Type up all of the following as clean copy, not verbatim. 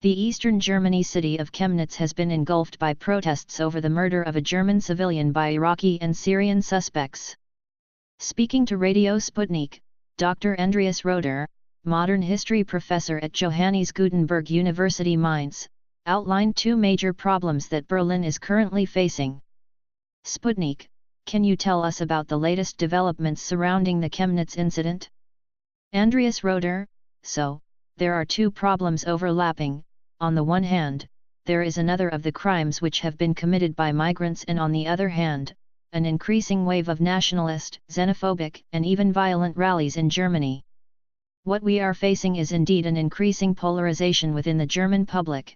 The eastern Germany city of Chemnitz has been engulfed by protests over the murder of a German civilian by Iraqi and Syrian suspects. Speaking to Radio Sputnik, Dr. Andreas Roeder, modern history professor at Johannes Gutenberg University Mainz, outlined two major problems that Berlin is currently facing. Sputnik, can you tell us about the latest developments surrounding the Chemnitz incident? Andreas Roeder, so, there are two problems overlapping. On the one hand, there is another of the crimes which have been committed by migrants, and on the other hand, an increasing wave of nationalist, xenophobic, and even violent rallies in Germany. What we are facing is indeed an increasing polarization within the German public.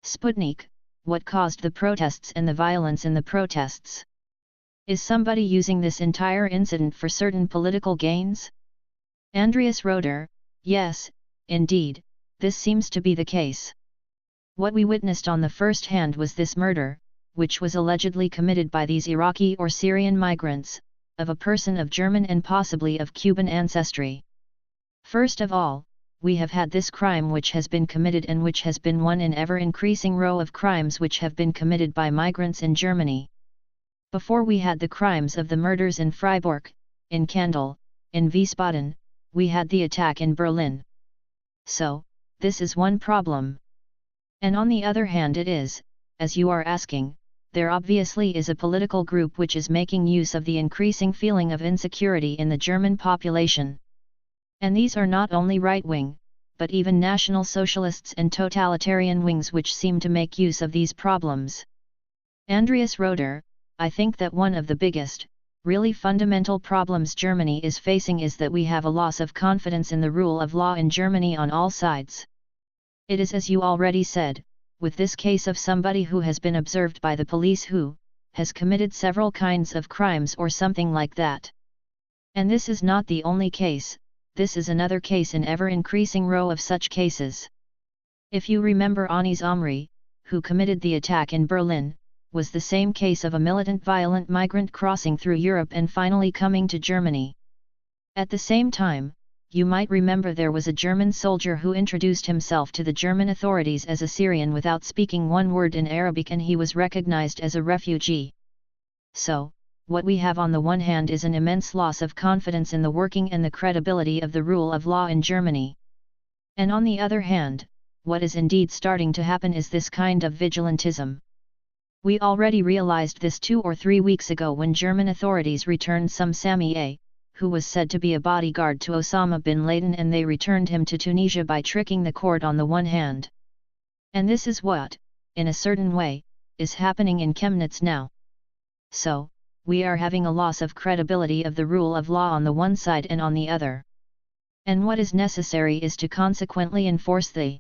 Sputnik, what caused the protests and the violence in the protests? Is somebody using this entire incident for certain political gains? Andreas Roeder, yes, indeed, this seems to be the case. What we witnessed on the first hand was this murder, which was allegedly committed by these Iraqi or Syrian migrants, of a person of German and possibly of Cuban ancestry. First of all, we have had this crime which has been committed and which has been one in ever-increasing row of crimes which have been committed by migrants in Germany. Before we had the crimes of the murders in Freiburg, in Kandel, in Wiesbaden, we had the attack in Berlin. So, this is one problem. And on the other hand it is, as you are asking, there obviously is a political group which is making use of the increasing feeling of insecurity in the German population. And these are not only right-wing, but even National Socialists and totalitarian wings which seem to make use of these problems. Andreas Roeder, I think that one of the biggest, really fundamental problems Germany is facing is that we have a loss of confidence in the rule of law in Germany on all sides. It is, as you already said, with this case of somebody who has been observed by the police who has committed several kinds of crimes or something like that. And this is not the only case, this is another case in ever-increasing row of such cases. If you remember, Anis Amri, who committed the attack in Berlin, was the same case of a militant violent migrant crossing through Europe and finally coming to Germany. At the same time, you might remember there was a German soldier who introduced himself to the German authorities as a Syrian without speaking one word in Arabic, and he was recognized as a refugee. So, what we have on the one hand is an immense loss of confidence in the working and the credibility of the rule of law in Germany. And on the other hand, what is indeed starting to happen is this kind of vigilantism. We already realized this 2 or 3 weeks ago when German authorities returned some Sami A, who was said to be a bodyguard to Osama bin Laden, and they returned him to Tunisia by tricking the court on the one hand. And this is what, in a certain way, is happening in Chemnitz now. So, we are having a loss of credibility of the rule of law on the one side and on the other. And what is necessary is to consequently enforce the